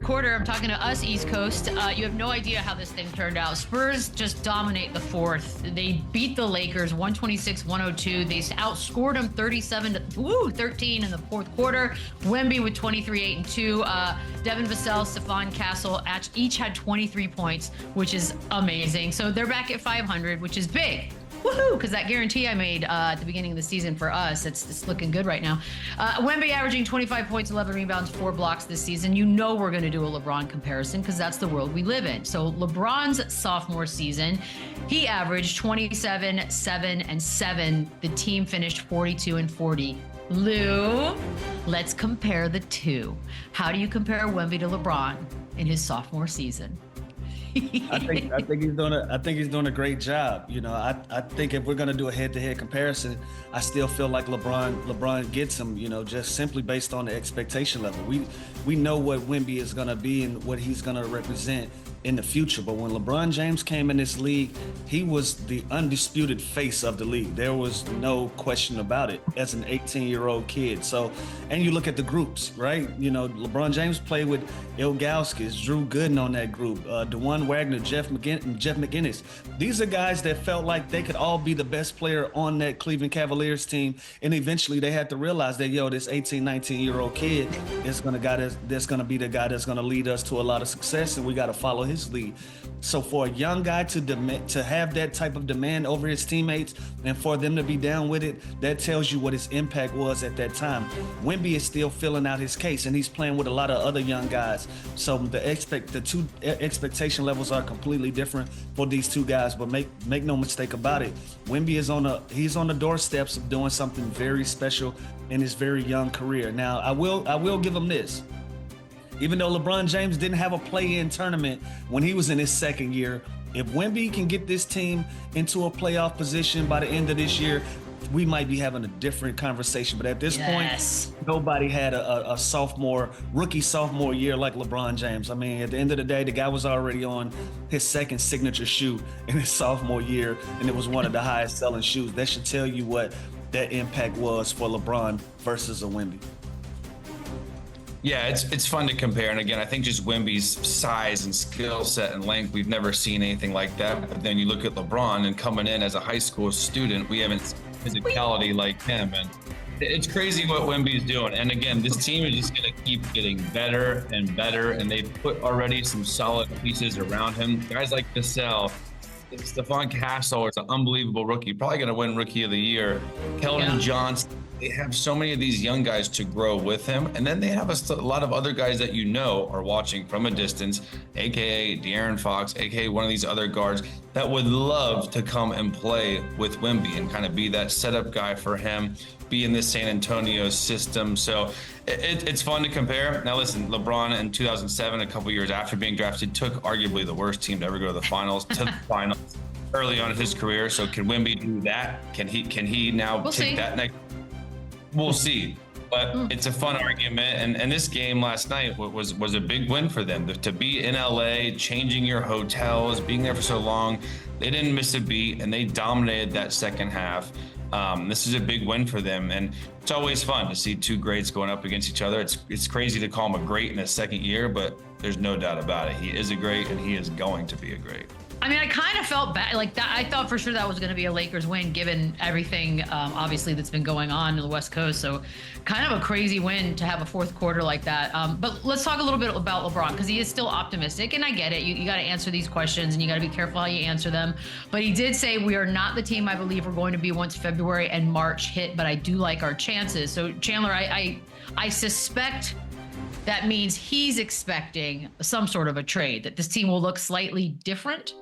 quarter, I'm talking to us East Coast. You have no idea how this thing turned out. Spurs just dominate the fourth. They beat the Lakers 126-102. They outscored them 37-13 in the fourth quarter. Wemby with 23, 8, and 2. Devin Vassell, Stephon Castle each had 23 points, which is amazing. So they're back at 500, which is big. Woohoo! Because that guarantee I made at the beginning of the season for us, it's looking good right now. Wemby averaging 25 points, 11 rebounds, 4 blocks this season. You know we're going to do a LeBron comparison because that's the world we live in. So LeBron's sophomore season, he averaged 27, 7, and 7. The team finished 42 and 40. Lou, let's compare the two. How do you compare Wemby to LeBron in his sophomore season? I think he's doing a great job. You know, I think if we're gonna do a head-to-head comparison, I still feel like LeBron gets him. You know, just simply based on the expectation level. We know what Wemby is gonna be and what he's gonna represent in the future. But when LeBron James came in this league, he was the undisputed face of the league. There was no question about it as an 18-year-old kid. So, and you look at the groups, right? You know, LeBron James played with Ilgauskas, Drew Gooden on that group, DeJuan Wagner, Jeff McInnes. These are guys that felt like they could all be the best player on that Cleveland Cavaliers team. And eventually they had to realize that, this 18, 19-year-old kid is going to be the guy that's going to lead us to a lot of success, and we got to follow his lead. So for a young guy to have that type of demand over his teammates and for them to be down with it, that tells you what his impact was at that time. Wemby is still filling out his case, and he's playing with a lot of other young guys. So the two expectation levels are completely different for these two guys. But make no mistake about it, Wemby is on the doorsteps of doing something very special in his very young career. Now, I will give him this. Even though LeBron James didn't have a play-in tournament when he was in his second year, if Wemby can get this team into a playoff position by the end of this year, we might be having a different conversation. But at this point, nobody had a rookie sophomore year like LeBron James. I mean, at the end of the day, the guy was already on his second signature shoe in his sophomore year, and it was one of the highest selling shoes. That should tell you what that impact was for LeBron versus a Wemby. Yeah, it's fun to compare. And again, I think just Wemby's size and skill set and length, we've never seen anything like that. But then you look at LeBron and coming in as a high school student, we haven't seen physicality like him. And it's crazy what Wemby's doing. And again, this team is just going to keep getting better and better. And they've put already some solid pieces around him. Guys like Vassell, Stephon Castle is an unbelievable rookie, probably going to win Rookie of the Year. Keldon Johnson. They have so many of these young guys to grow with him. And then they have a lot of other guys that are watching from a distance, AKA De'Aaron Fox, AKA one of these other guards that would love to come and play with Wemby and kind of be that setup guy for him, be in this San Antonio system. So it's fun to compare. Now listen, LeBron in 2007, a couple years after being drafted, took arguably the worst team to ever go to the finals, to the finals early on in his career. So can Wemby do that? Can he now take that next? We'll see, but it's a fun argument. And this game last night was a big win for them. To be in LA, changing your hotels, being there for so long, they didn't miss a beat and they dominated that second half. This is a big win for them, and it's always fun to see two greats going up against each other. It's crazy to call him a great in his second year, but there's no doubt about it. He is a great, and he is going to be a great. I mean, I kind of felt bad like that. I thought for sure that was going to be a Lakers win, given everything, obviously, that's been going on in the West Coast. So kind of a crazy win to have a fourth quarter like that. But let's talk a little bit about LeBron, because he is still optimistic. And I get it. You got to answer these questions, and you got to be careful how you answer them. But he did say, we are not the team I believe we're going to be once February and March hit, but I do like our chances. So, Chandler, I suspect that means he's expecting some sort of a trade, that this team will look slightly different.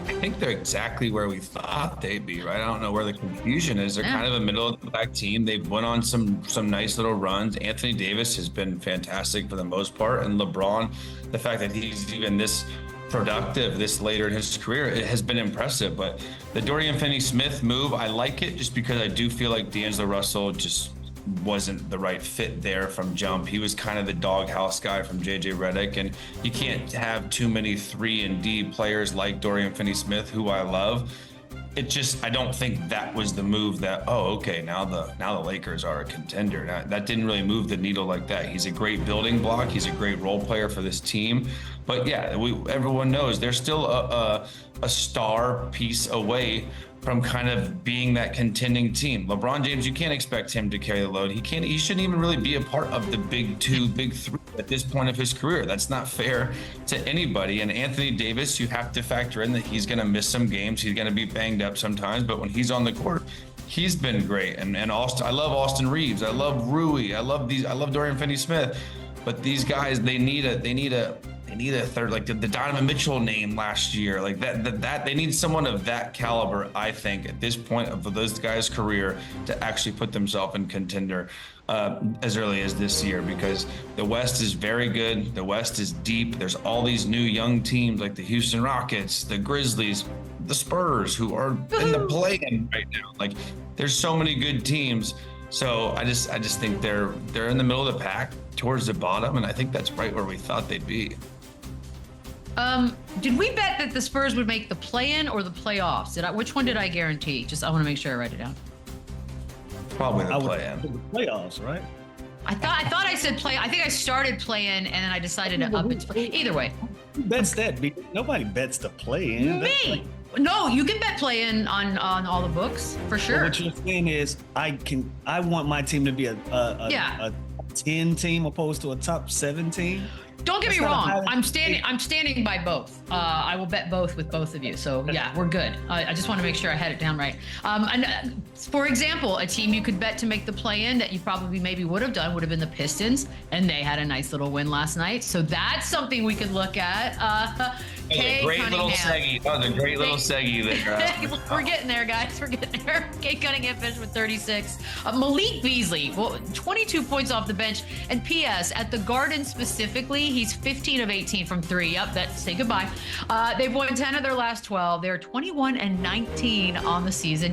I think they're exactly where we thought they'd be, right? I don't know where the confusion is. They're kind of a middle of the pack team. They've went on some nice little runs. Anthony Davis has been fantastic for the most part. And LeBron, the fact that he's even this productive this later in his career, it has been impressive. But the Dorian Finney-Smith move, I like it just because I do feel like D'Angelo Russell just wasn't the right fit there from jump. He was kind of the doghouse guy from JJ Redick, and you can't have too many 3 and D players like Dorian Finney-Smith, who I love, I don't think that was the move that, oh, okay, now the Lakers are a contender. That didn't really move the needle like that. He's a great building block. He's a great role player for this team. But yeah, everyone knows there's still a star piece away from kind of being that contending team. LeBron James, you can't expect him to carry the load. He shouldn't even really be a part of the big two, big three at this point of his career. That's not fair to anybody. And Anthony Davis, you have to factor in that he's going to miss some games. He's going to be banged up sometimes, but when he's on the court, he's been great. And Austin, I love Austin Reeves. I love Rui. I love Dorian Finney-Smith. But these guys, they need a third, like the Donovan Mitchell name last year, like that they need someone of that caliber, I think, at this point of those guys' career to actually put themselves in contender as early as this year, because the West is very good. The West is deep. There's all these new young teams like the Houston Rockets, the Grizzlies, the Spurs, who are in the play-in right now. Like, there's so many good teams. So I just think they're in the middle of the pack towards the bottom, and I think that's right where we thought they'd be. Did we bet that the Spurs would make the play-in or the playoffs? Which one did I guarantee? I want to make sure I write it down. Probably the play-in. The playoffs, right? I thought I said play. I think I started play-in and then I decided to up it. Either way. Who bets that? Nobody bets the play-in. Me. No, you can bet play-in on all the books for sure. Well, what you're saying is I want my team to be a 10 team opposed to a top 7 team. Don't get me wrong. I'm standing by both. I will bet both with both of you. So yeah, we're good. I just want to make sure I had it down right. And for example, a team you could bet to make the play-in that you probably maybe would have done would have been the Pistons, and they had a nice little win last night. So that's something we could look at. Great little seggy. That was a great little seggy there. We're getting there, guys. We're getting there. Kate Cunningham finished with 36. Malik Beasley, 22 points off the bench. And P.S. at the Garden specifically, he's 15 of 18 from 3. Yep, say goodbye. They've won 10 of their last 12. They're 21 and 19 on the season.